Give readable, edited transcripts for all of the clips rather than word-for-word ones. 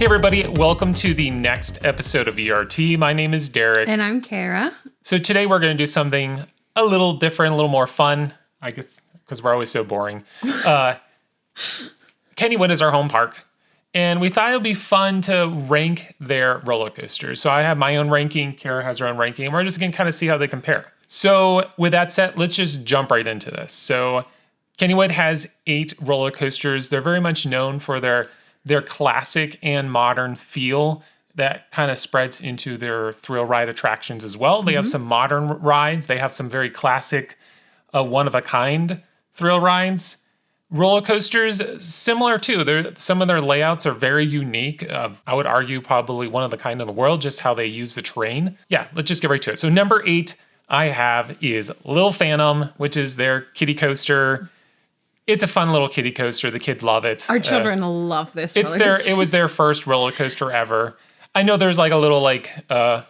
Hey everybody, welcome to the next episode of ERT. My name is Derrick. And I'm Kara. So today we're going to do something a little different, a little more fun, I guess, because we're always so boring. Kennywood is our home park, and we thought it would be fun to rank their roller coasters. So I have my own ranking, Kara has her own ranking, and we're just going to kind of see how they compare. So with that said, let's just jump right into this. So Kennywood has 8 roller coasters. They're very much known for their classic and modern feel that kind of spreads into their thrill ride attractions as well. They have some modern rides. They have some very classic, one-of-a-kind thrill rides. Roller coasters, similar too. Some of their layouts are very unique. I would argue probably one of the kind in the world, just how they use the terrain. Yeah, let's just get right to it. So number 8 I have is Lil Phantom, which is their kiddie coaster. It's a fun little kiddie coaster. The kids love it. Our children love this. It was their first roller coaster ever. I know there's like a little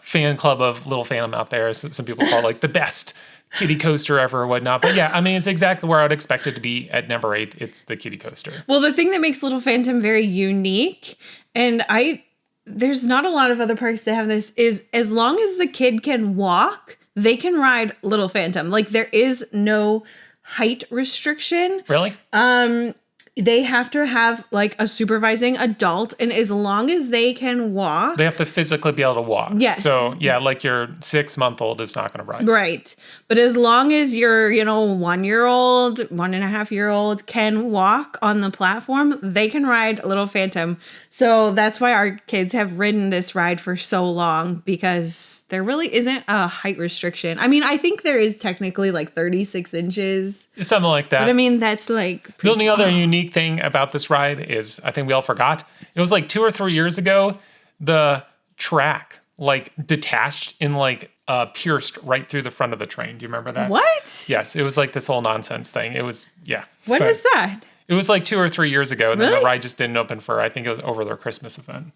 fan club of Lil Phantom out there. Some people call it like the best kiddie coaster ever or whatnot. But yeah, I mean, it's exactly where I would expect it to be at number 8. It's the kiddie coaster. Well, the thing that makes Lil Phantom very unique, and there's not a lot of other parks that have this, is as long as the kid can walk, they can ride Lil Phantom. Like there is no height restriction. Really? They have to have like a supervising adult, and as long as they can walk, they have to physically be able to walk. Yes. So yeah, like your 6-month-old is not going to ride. Right. But as long as your, 1-year-old, 1.5-year-old can walk on the platform, they can ride Lil Phantom. So that's why our kids have ridden this ride for so long, because there really isn't a height restriction. I mean, I think there is technically like 36 inches. Something like that. But I mean, that's like... The only other unique thing about this ride is, I think we all forgot, it was like 2 or 3 years ago, the track like detached and pierced right through the front of the train. Do you remember that? What? Yes, it was like this whole nonsense thing. It was, yeah. When was that? It was like 2 or 3 years ago, and then Really? the ride just didn't open for, I think it was over their Christmas event.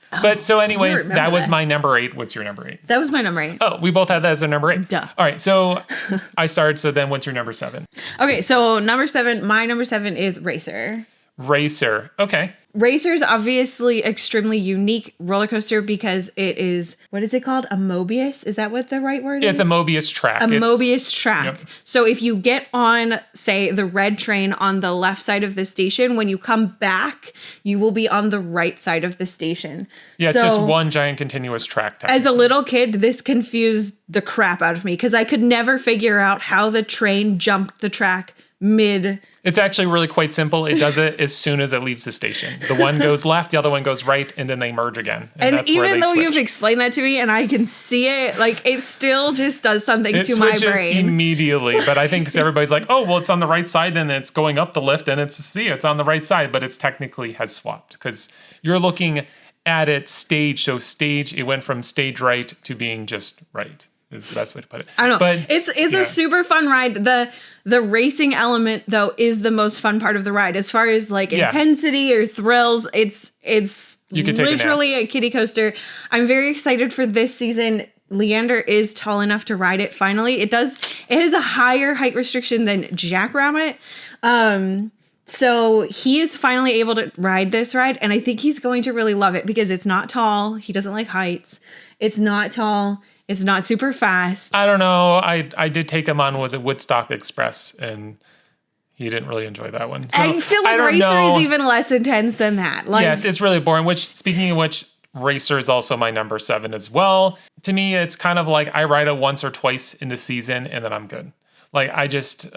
But so anyways, that was my number 8. What's your number 8? That was my number 8. Oh, we both had that as a number 8. Duh. All right, so I started, so then what's your number 7? Okay, so my number 7 is Racer. Racer, okay. Racer is obviously extremely unique roller coaster because it is, what is it called? A Mobius? Is that what the right word is? It's a Mobius track. Mobius track. Yep. So if you get on, say, the red train on the left side of the station, when you come back, you will be on the right side of the station. Yeah, it's just one giant continuous track. As a little kid, this confused the crap out of me because I could never figure out how the train jumped the track mid. It's actually really quite simple. It does it as soon as it leaves the station. The one goes left, the other one goes right, and then they merge again. And that's even though switch. you've explained that to me and I can see it, like it still just does something to my brain. It switches immediately, but I think because everybody's like, oh, well, it's on the right side and it's going up the lift and it's on the right side, but it's technically has swapped because you're looking at it stage. So stage, it went from stage right to being just right. Is the best way to put it. I don't know. But it's a super fun ride. The racing element though is the most fun part of the ride. As far as like intensity or thrills, it's you can literally a kiddie coaster. I'm very excited for this season. Leander is tall enough to ride it finally. It has a higher height restriction than Jackrabbit. So he is finally able to ride this ride, and I think he's going to really love it because it's not tall. He doesn't like heights. It's not tall. It's not super fast. I don't know. I did take him on, was it Woodstock Express, and he didn't really enjoy that one. So, I feel like Racer is even less intense than that. Like, yes, it's really boring, speaking of which, Racer is also my number 7 as well. To me, it's kind of like I ride it once or twice in the season, and then I'm good. Like, I just,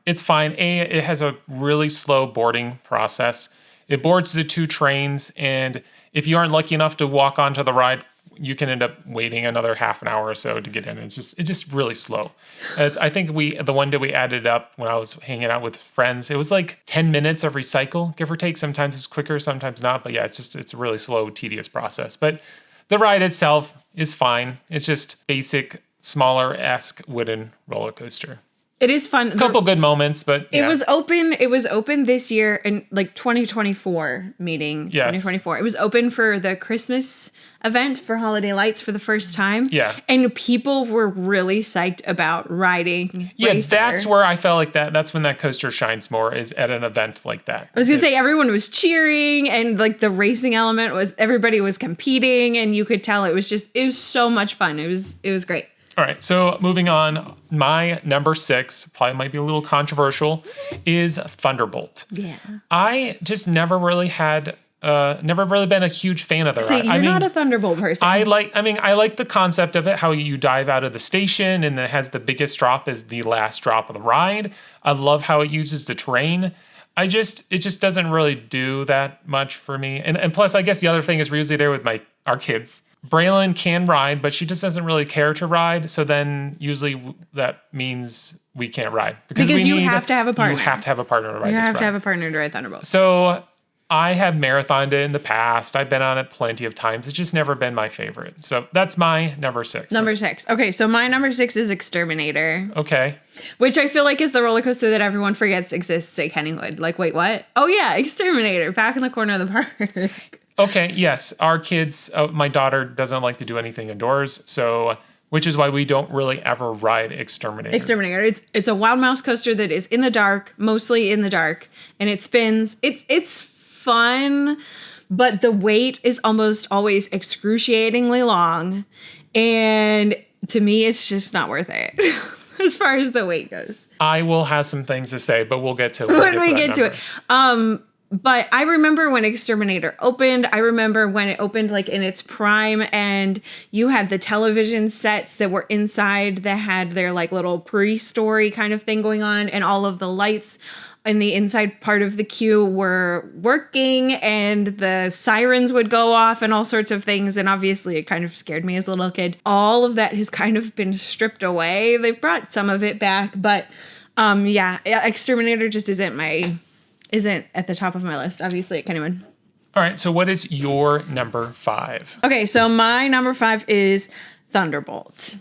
it's fine. It has a really slow boarding process. It boards the 2 trains, and if you aren't lucky enough to walk onto the ride, you can end up waiting another half an hour or so to get in. It's just really slow. I think the one day we added up when I was hanging out with friends, it was like 10 minutes every cycle, give or take. Sometimes it's quicker, sometimes not. But yeah, it's a really slow, tedious process. But the ride itself is fine. It's just basic, smaller-esque wooden roller coaster. It is fun. A couple good moments, but It was open. It was open this year in like 2024 meeting. Yes. 2024. It was open for the Christmas event for Holiday Lights for the first time. Yeah. And people were really psyched about riding Racer. That's where I felt like that's when that coaster shines more, is at an event like that. I was gonna say everyone was cheering, and like the racing element was, everybody was competing, and you could tell it was so much fun. It was great. All right, so moving on, my number 6, probably might be a little controversial, is Thunderbolt. Yeah. I just never really been a huge fan of the ride. You're not a Thunderbolt person. I like the concept of it, how you dive out of the station and it has the biggest drop as the last drop of the ride. I love how it uses the terrain. It just doesn't really do that much for me. And plus, I guess the other thing is we're usually there with our kids. Braylon can ride, but she just doesn't really care to ride. So then usually that means we can't ride. Because you have to have a partner. You have to have a partner to ride this ride. You have to have a partner to ride Thunderbolt. So I have marathoned it in the past. I've been on it plenty of times. It's just never been my favorite. So that's my number 6. Number 6. Okay, so my number 6 is Exterminator. Okay. Which I feel like is the roller coaster that everyone forgets exists at Kennywood. Like, wait, what? Oh yeah, Exterminator, back in the corner of the park. Okay, yes. Our kids, my daughter doesn't like to do anything indoors, so which is why we don't really ever ride Exterminator. It's a wild mouse coaster that is in the dark, mostly in the dark, and it spins. It's fun, but the wait is almost always excruciatingly long, and to me, it's just not worth it. As far as the wait goes. I will have some things to say, but we'll get to it. When we get to it. But I remember when Exterminator opened. I remember when it opened like in its prime, and you had the television sets that were inside that had their like little pre-story kind of thing going on, and all of the lights in the inside part of the queue were working, and the sirens would go off and all sorts of things. And obviously it kind of scared me as a little kid. All of that has kind of been stripped away. They've brought some of it back, but Exterminator just isn't at the top of my list, obviously, at Kennywood. All right, so what is your number 5? Okay, so my number 5 is Thunderbolt.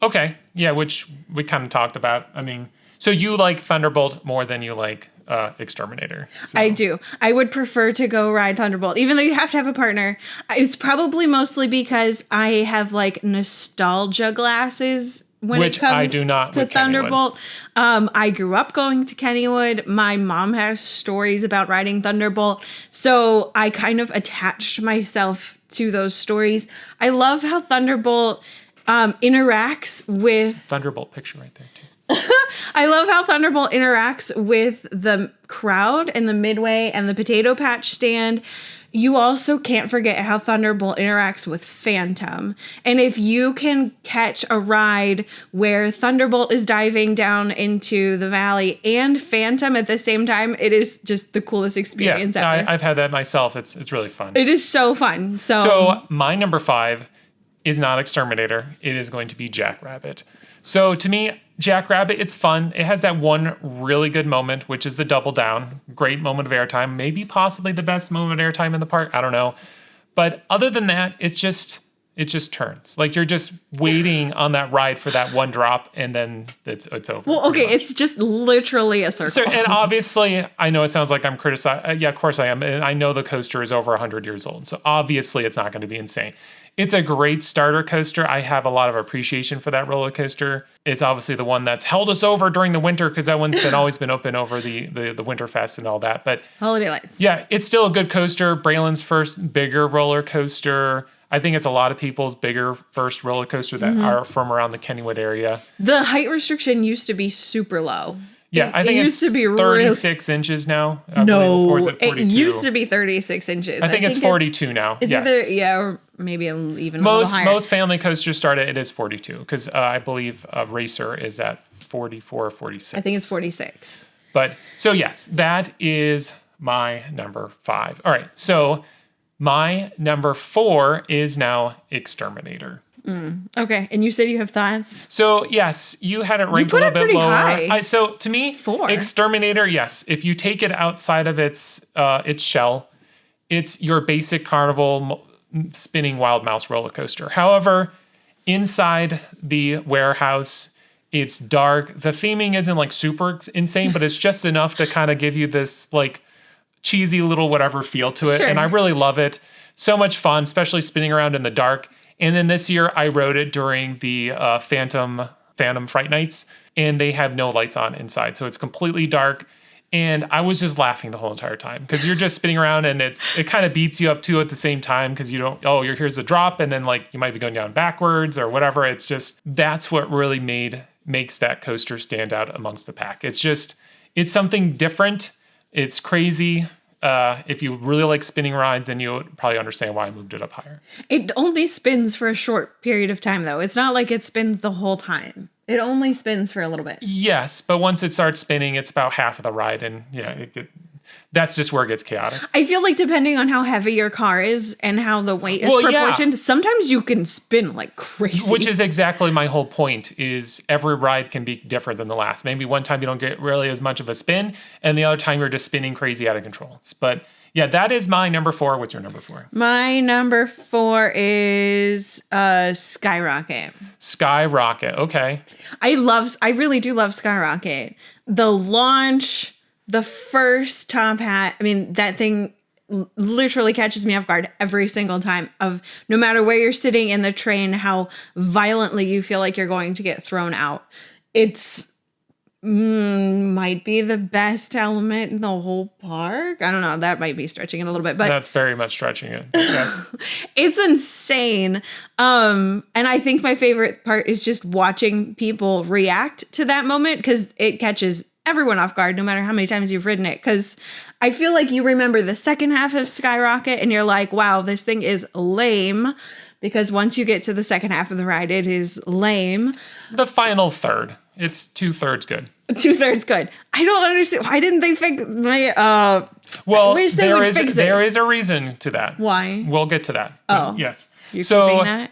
Okay, yeah, which we kind of talked about. I mean, so you like Thunderbolt more than you like Exterminator. So. I do. I would prefer to go ride Thunderbolt, even though you have to have a partner. It's probably mostly because I have like nostalgia glasses when Which it comes I do not to Thunderbolt. I grew up going to Kennywood. My mom has stories about riding Thunderbolt, so I kind of attached myself to those stories. I love how Thunderbolt interacts with... Thunderbolt picture right there, too. I love how Thunderbolt interacts with the crowd and the midway and the potato patch stand. You also can't forget how Thunderbolt interacts with Phantom. And if you can catch a ride where Thunderbolt is diving down into the valley and Phantom at the same time, it is just the coolest experience ever. I've had that myself. It's really fun. It is so fun. So my number 5 is not Exterminator. It is going to be Jackrabbit. So to me, Jackrabbit, it's fun. It has that one really good moment, which is the double down. Great moment of airtime. Maybe possibly the best moment of airtime in the park. I don't know. But other than that, it just turns. Like you're just waiting on that ride for that one drop, and then it's over. Well, okay, it's just literally a circle. So, and obviously, I know it sounds like I'm criticizing. Yeah, of course I am. And I know the coaster is over 100 years old. So obviously it's not going to be insane. It's a great starter coaster. I have a lot of appreciation for that roller coaster. It's obviously the one that's held us over during the winter because that one's always been open over the Winterfest and all that. But Holiday Lights. Yeah, it's still a good coaster. Braylon's first bigger roller coaster. I think it's a lot of people's bigger first roller coaster that are from around the Kennywood area. The height restriction used to be super low. Yeah, I think it's 36 inches now. No, or is it 42? It used to be 36 inches. I think it's 42 now. It's either, or maybe even most a little higher. Most family coasters start at, it is 42, because I believe Racer is at 44 or 46. I think it's 46. But, so yes, that is my number 5. All right, so my number 4 is now Exterminator. Okay, and you said you have thoughts? So, yes, you had it ranked a little bit lower. High. So, to me, 4. Exterminator, yes. If you take it outside of its shell, it's your basic carnival spinning wild mouse roller coaster. However, inside the warehouse, It's dark. The theming isn't like super insane, but it's just enough to kind of give you this like cheesy little whatever feel to it. Sure. And I really love it. So much fun, especially spinning around in the dark. And then this year I rode it during the Phantom Fright Nights, and they have no lights on inside. So it's completely dark. And I was just laughing the whole entire time because you're just spinning around and it kind of beats you up too at the same time because you don't, here's the drop and then like you might be going down backwards or whatever. It's just, that's what really makes that coaster stand out amongst the pack. It's something different. It's crazy. If you really like spinning rides, then you'll probably understand why I moved it up higher. It only spins for a short period of time though. It's not like it spins the whole time. It only spins for a little bit. Yes, but once it starts spinning, it's about half of the ride, and that's just where it gets chaotic. I feel like depending on how heavy your car is and how the weight is proportioned, sometimes you can spin like crazy. Which is exactly my whole point, is every ride can be different than the last. Maybe one time you don't get really as much of a spin, and the other time you're just spinning crazy out of control. But yeah, that is my number 4. What's your number 4? My number 4 is Skyrocket. Skyrocket, okay. I really do love Skyrocket. The launch, the first top hat, I mean, that thing literally catches me off guard every single time, of no matter where you're sitting in the train, how violently you feel like you're going to get thrown out. It's might be the best element in the whole park. I don't know. That might be stretching it a little bit, but that's very much stretching it. Yes. It's insane. And I think my favorite part is just watching people react to that moment, because it catches everyone off guard, no matter how many times you've ridden it. Because I feel like you remember the second half of Skyrocket and you're like, wow, this thing is lame. Because once you get to the second half of the ride, it is lame. The final third. It's 2/3 good. 2/3 good. I don't understand. Why didn't they fix my, well, I wish they would fix it. There is a reason to that. Why? We'll get to that. Oh. Yes. You're keeping that?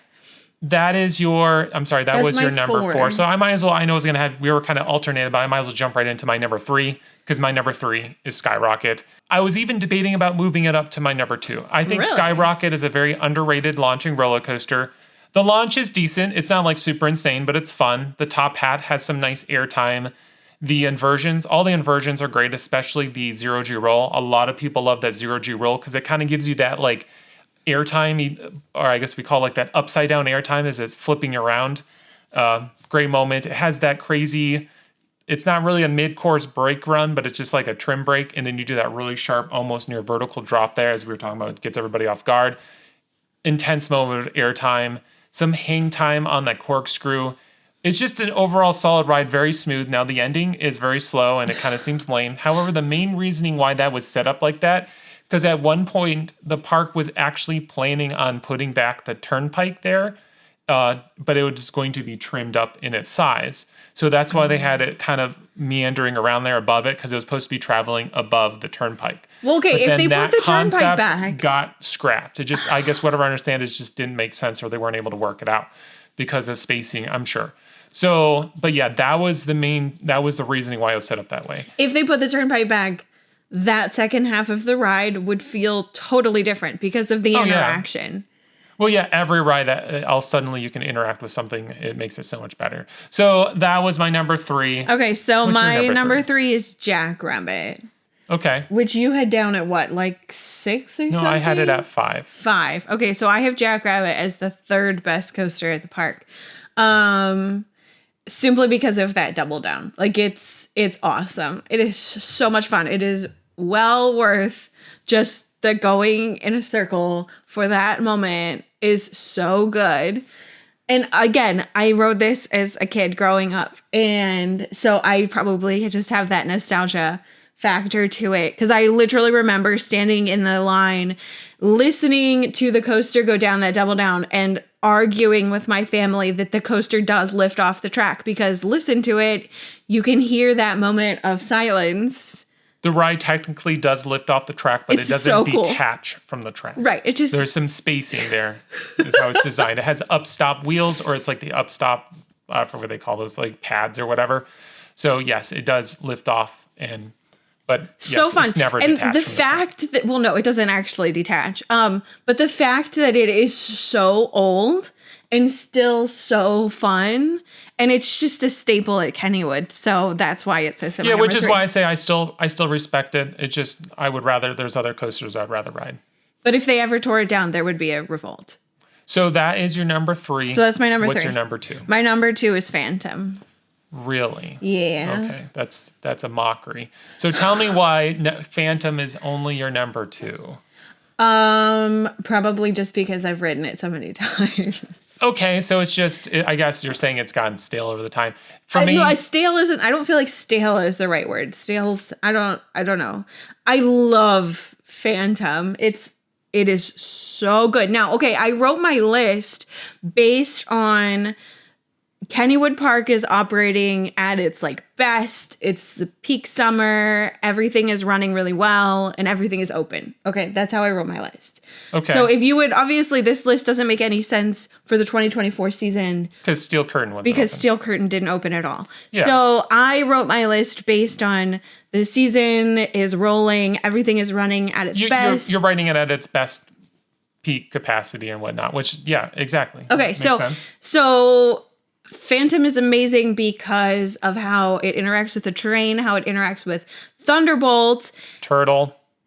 That is that was your number 4. So I might as well, I know we were kind of alternated, but I might as well jump right into my number 3, because my number 3 is Skyrocket. I was even debating about moving it up to my number 2. I think Really? Skyrocket is a very underrated launching roller coaster. The launch is decent. It's not like super insane, but it's fun. The top hat has some nice airtime. The inversions, all the inversions are great, especially the 0G roll. A lot of people love that 0G roll because it kind of gives you that like airtime, or I guess we call it like that upside down airtime as it's flipping around. Great moment. It has that crazy, it's not really a mid-course brake run, but it's just like a trim brake. And then you do that really sharp, almost near vertical drop there, as we were talking about. It gets everybody off guard. Intense moment of airtime. Some hang time on that corkscrew. It's just an overall solid ride, very smooth. Now, the ending is very slow and it kind of seems lame. However, the main reasoning why that was set up like that, because at one point, the park was actually planning on putting back the turnpike there, but it was just going to be trimmed up in its size. So that's why they had it kind of meandering around there above it, because it was supposed to be traveling above the turnpike. Well, okay, if they put the turnpike back, got scrapped. It just, I guess, whatever I understand, it just didn't make sense, or they weren't able to work it out because of spacing, I'm sure. So, but yeah, that was the reasoning why it was set up that way. If they put the turnpike back, that second half of the ride would feel totally different because of the interaction. Yeah. Well, yeah, every ride that all suddenly you can interact with something, it makes it so much better. So that was my number 3. Okay, so my number 3 is Jackrabbit. Okay. Which you had down at what, like 6 or something? No, I had it at 5. 5. Okay, so I have Jackrabbit as the 3rd best coaster at the park. Simply because of that double down. Like it's awesome. It is so much fun. It is well worth just the going in a circle for that moment is so good. And again, I rode this as a kid growing up. And so I probably just have that nostalgia factor to it. Because I literally remember standing in the line, listening to the coaster go down that double down and arguing with my family that the coaster does lift off the track. Because listen to it, you can hear that moment of silence. The ride technically does lift off the track, but it doesn't detach from the track. Right. There's some spacing there. Is how it's designed. It has upstop wheels, or it's like the upstop, I forget what they call those, like pads or whatever. So yes, it does lift off, but yes, so fun. It's never and detached. The fact that, well, no, it doesn't actually detach. But the fact that it is so old and still so fun. And it's just a staple at Kennywood. So that's why it says yeah, which is why I say I still respect it. It's just there's other coasters I'd rather ride. But if they ever tore it down, there would be a revolt. So that is your number 3. So that's my number 3. What's your number 2? My number 2 is Phantom. Really? Yeah. Okay, that's a mockery. So tell me why Phantom is only your number 2. Probably just because I've ridden it so many times. Okay, so it's just, I guess you're saying it's gotten stale over the time. For me, no, stale isn't. I don't feel like stale is the right word. Stale's. I don't know. I love Phantom. It is so good. Now, okay, I wrote my list based on Kennywood Park is operating at its like best. It's the peak summer. Everything is running really well and everything is open. Okay, that's how I wrote my list. Okay. So if you would, obviously this list doesn't make any sense for the 2024 season. Because Steel Curtain wasn't Because open. Steel Curtain didn't open at all. Yeah. So I wrote my list based on the season is rolling. Everything is running at its best. You're writing it at its best peak capacity and whatnot, which, yeah, exactly. Okay, Makes so sense. so Phantom is amazing because of how it interacts with the terrain, how it interacts with Thunderbolt,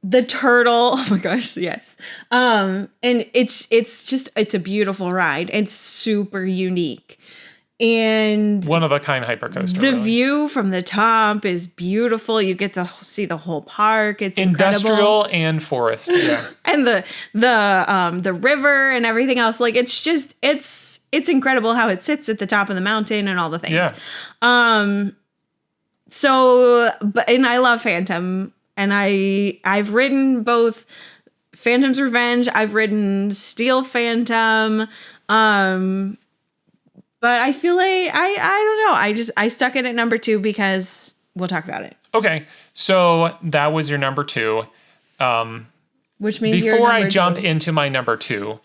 the turtle. Oh my gosh, yes. And it's a beautiful ride. It's super unique. And one of a kind hypercoaster. The view from the top is beautiful. You get to see the whole park. It's industrial incredible. And forest. Yeah. And the river and everything else. Like it's incredible how it sits at the top of the mountain and all the things. Yeah. And I love Phantom, and I've ridden both Phantom's Revenge. I've ridden Steel Phantom. But I feel like I don't know. I stuck it at number 2 because we'll talk about it. Okay. So that was your number 2. Which means before I jump into my number 2,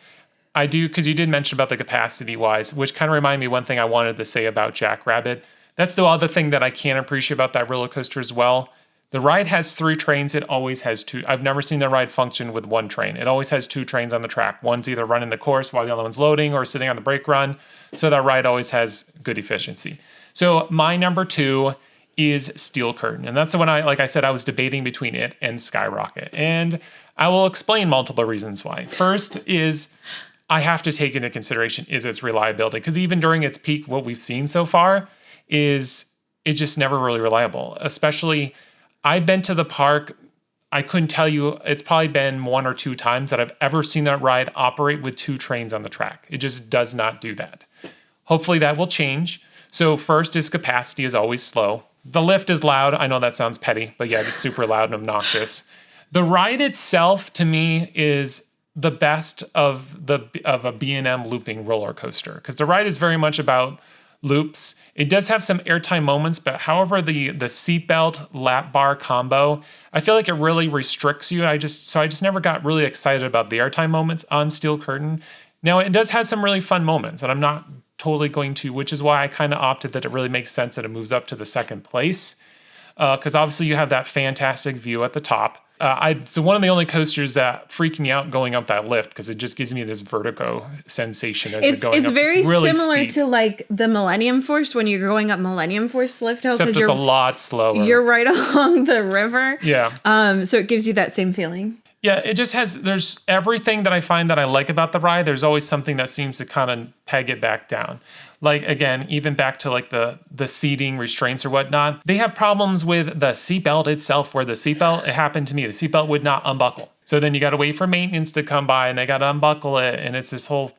I do, because you did mention about the capacity wise, which kind of reminded me one thing I wanted to say about Jackrabbit. That's the other thing that I can't appreciate about that roller coaster as well. The ride has 3 trains. It always has 2. I've never seen the ride function with 1 train. It always has 2 trains on the track. One's either running the course while the other one's loading or sitting on the brake run. So that ride always has good efficiency. So my number 2 is Steel Curtain. And that's the one like I said, I was debating between it and Skyrocket. And I will explain multiple reasons why. First is I have to take into consideration is its reliability. Because even during its peak, what we've seen so far is it's just never really reliable. Especially, I've been to the park. I couldn't tell you, it's probably been 1 or 2 times that I've ever seen that ride operate with 2 trains on the track. It just does not do that. Hopefully that will change. So first is capacity is always slow. The lift is loud. I know that sounds petty, but yeah, it's super loud and obnoxious. The ride itself, to me, is the best of a B&M looping roller coaster, because the ride is very much about loops. It does have some airtime moments, but however, the seatbelt lap bar combo, I feel like it really restricts you. I just never got really excited about the airtime moments on Steel Curtain. Now, it does have some really fun moments, and I'm not totally going to, which is why I kind of opted that it really makes sense that it moves up to the 2nd place, because obviously you have that fantastic view at the top. It's one of the only coasters that freak me out going up that lift, because it just gives me this vertigo sensation as you're going up. It's very really similar steep. to like the Millennium Force when you're going up Millennium Force lift hill, Except it's a lot slower. You're right along the river. Yeah. So it gives you that same feeling. Yeah, it just there's everything that I find that I like about the ride. There's always something that seems to kind of peg it back down. Like, again, even back to like the seating restraints or whatnot. They have problems with the seatbelt itself, where the seatbelt, it happened to me, the seatbelt would not unbuckle. So then you got to wait for maintenance to come by and they got to unbuckle it. And it's this whole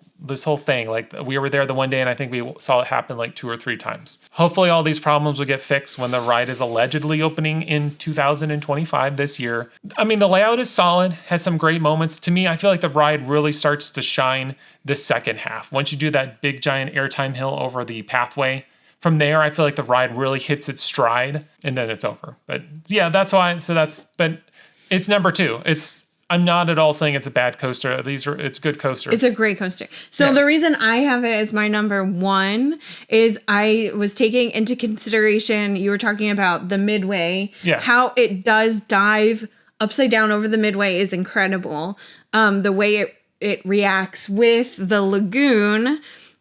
thing. Like, we were there the one day and I think we saw it happen like 2 or 3 times. Hopefully all these problems will get fixed when the ride is allegedly opening in 2025 this year. I mean, the layout is solid, has some great moments. To me, I feel like the ride really starts to shine the second half. Once you do that big giant airtime hill over the pathway, from there, I feel like the ride really hits its stride and then it's over. But yeah, that's why. But it's number 2. I'm not at all saying it's a bad coaster. It's a good coaster. It's a great coaster. So The reason I have it as my number 1 is I was taking into consideration, you were talking about the midway. Yeah. How it does dive upside down over the midway is incredible. The way it reacts with the lagoon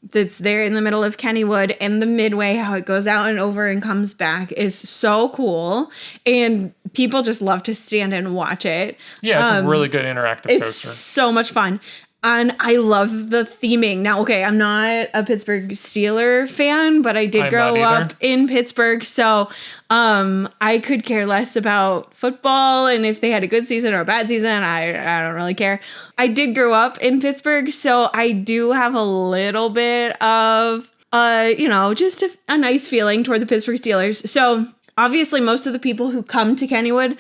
that's there in the middle of Kennywood, and the midway, how it goes out and over and comes back is so cool. And people just love to stand and watch it. Yeah, it's a really good interactive It's coaster. so much fun. And I love the theming. Now, okay, I'm not a Pittsburgh Steeler fan, but I did grow up in Pittsburgh. So I could care less about football and if they had a good season or a bad season. I don't really care. I did grow up in Pittsburgh, so I do have a little bit of, just a nice feeling toward the Pittsburgh Steelers. So obviously, most of the people who come to Kennywood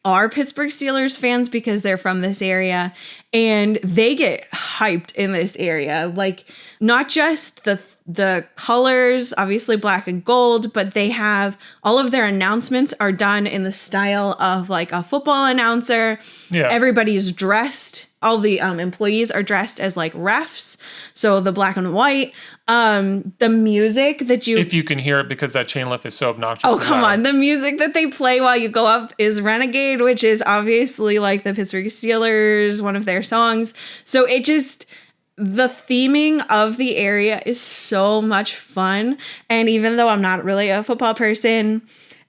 are Pittsburgh Steelers fans because they're from this area, and they get hyped in this area. Like, not just the colors, obviously black and gold, but they have all of their announcements are done in the style of like a football announcer. Yeah. Everybody's dressed. All the employees are dressed as like refs. So the black and white, the music that if you can hear it, because that chain lift is so obnoxious. Oh, come on. The music that they play while you go up is Renegade, which is obviously like the Pittsburgh Steelers, one of their songs. So the theming of the area is so much fun. And even though I'm not really a football person,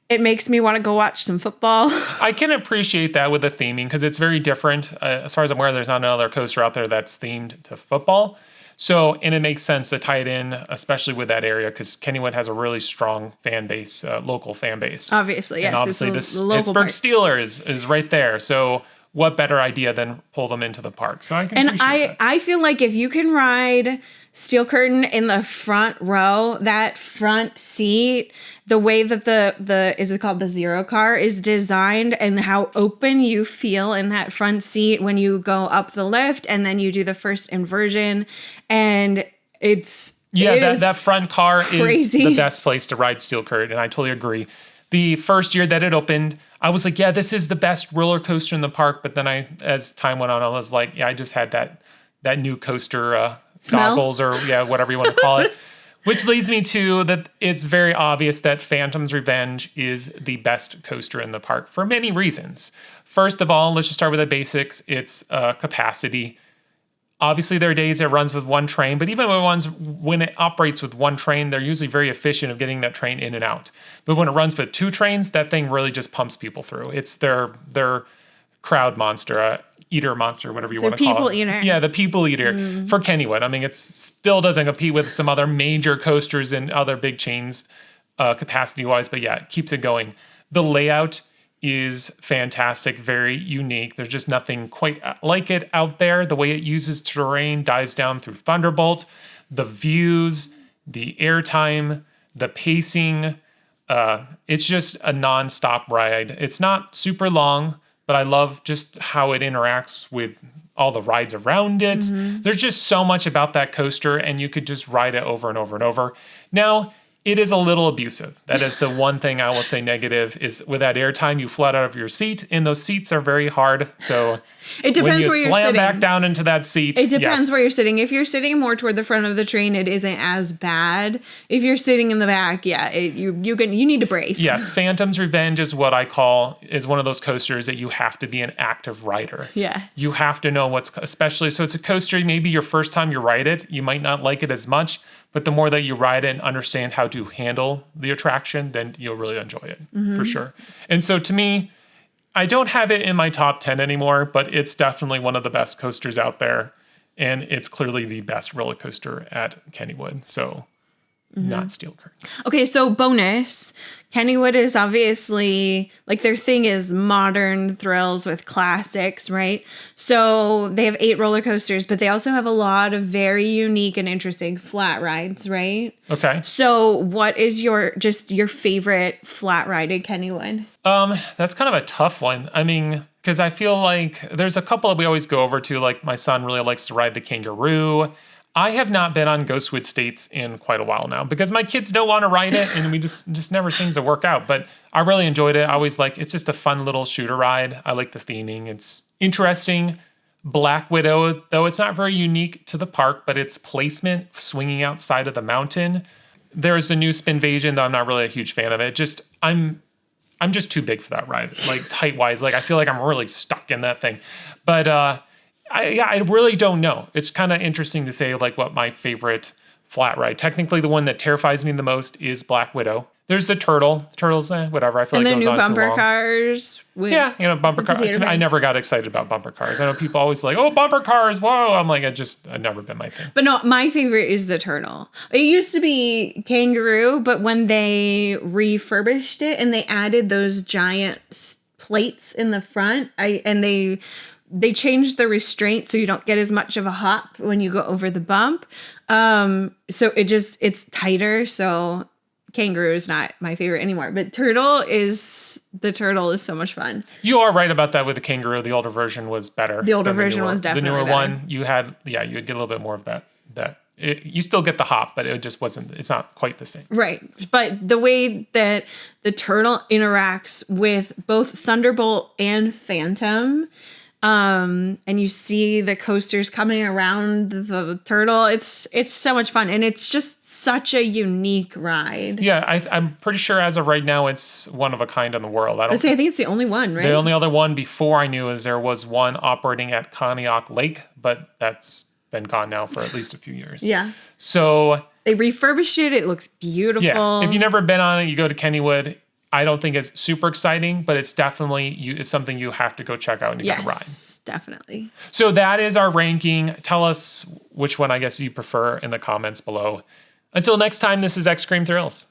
it makes me want to go watch some football. I can appreciate that with the theming because it's very different. As far as I'm aware, there's not another coaster out there that's themed to football. So, and it makes sense to tie it in, especially with that area, because Kennywood has a really strong fan base, local fan base. Obviously, yes. And obviously, the Pittsburgh Steelers is right there. So, what better idea than pull them into the park? So, I can appreciate that. I feel like if you can ride Steel Curtain in the front row, that front seat, the way that the is it called the Zero car is designed, and how open you feel in that front seat when you go up the lift and then you do the first inversion, and that front car crazy. Is the best place to ride Steel Curtain, and I totally agree. The first year that it opened, I was like, yeah, this is the best roller coaster in the park. But then as time went on, I was like, yeah, I just had that new coaster goggles or whatever you want to call it. Which leads me to that it's very obvious that Phantom's Revenge is the best coaster in the park for many reasons. First of all, let's just start with the basics. It's capacity. Obviously, there are days it runs with one train, but even when it operates with one train, they're usually very efficient of getting that train in and out. But when it runs with two trains, that thing really just pumps people through. It's their crowd monster, eater monster, whatever you want to call it. The people eater. Yeah, the people eater for Kennywood. I mean, it still doesn't compete with some other major coasters and other big chains capacity-wise, but yeah, it keeps it going. The layout is fantastic, very unique. There's just nothing quite like it out there. The way it uses terrain, dives down through Thunderbolt, the views, the airtime, the pacing. It's just a non-stop ride. It's not super long, but I love just how it interacts with all the rides around it. There's just so much about that coaster, and you could just ride it over and over and over. Now, it is a little abusive. That is the one thing I will say negative is with that airtime, you flat out of your seat, and those seats are very hard. So it depends where you're sitting. Slam back down into that seat. It depends where you're sitting. If you're sitting more toward the front of the train, it isn't as bad. If you're sitting in the back, you need to brace. Yes, Phantom's Revenge is what I call is one of those coasters that you have to be an active rider. Yeah, you have to know especially. So it's a coaster. Maybe your first time you ride it, you might not like it as much. But the more that you ride it and understand how to handle the attraction, then you'll really enjoy it for sure. And so to me, I don't have it in my top 10 anymore, but it's definitely one of the best coasters out there. And it's clearly the best roller coaster at Kennywood. So not Steel Curtain. Okay, so bonus. Kennywood is obviously, like, their thing is modern thrills with classics, right? So they have 8 roller coasters, but they also have a lot of very unique and interesting flat rides, right? Okay. So what is your favorite flat ride at Kennywood? That's kind of a tough one. I mean, because I feel like there's a couple that we always go over to, like my son really likes to ride the kangaroo. I have not been on Ghostwood States in quite a while now because my kids don't want to ride it and we just never seems to work out. But I really enjoyed it. I always it's just a fun little shooter ride. I like the theming. It's interesting. Black Widow, though it's not very unique to the park, but its placement swinging outside of the mountain. There's the new Spinvasion, though I'm not really a huge fan of it. I'm just too big for that ride, like height-wise. Like I feel like I'm really stuck in that thing. But I really don't know. It's kind of interesting to say like what my favorite flat ride. Technically, the one that terrifies me the most is Black Widow. There's the turtle. Turtles, whatever. I feel And like the goes new on bumper too long. cars. With Bumper cars. potato I head. never got excited about bumper cars. I know people always like, oh, bumper cars, whoa. I'm like, I've never been my thing. But no, my favorite is the turtle. It used to be kangaroo, but when they refurbished it and they added those giant plates in the front, they changed the restraint so you don't get as much of a hop when you go over the bump. So it's tighter. So kangaroo is not my favorite anymore, but the turtle is so much fun. You are right about that with the kangaroo. The older version was better. The older than version was definitely the newer better. one. You would get a little bit more of that. You still get the hop, but it just wasn't. It's not quite the same. Right. But the way that the turtle interacts with both Thunderbolt and Phantom, and you see the coasters coming around the turtle, it's so much fun, and it's just such a unique ride. Yeah, I'm pretty sure as of right now, it's one of a kind in the world. I think it's the only one, right? The only other one before I knew is there was one operating at Conneaut Lake, but that's been gone now for at least a few years. Yeah. So They refurbished it. It looks beautiful. yeah, if you've never been on it, you go to Kennywood. I don't think it's super exciting, but it's definitely it's something you have to go check out and you got to ride. Yes, definitely. So that is our ranking. Tell us which one I guess you prefer in the comments below. Until next time, this is X Cream Thrills.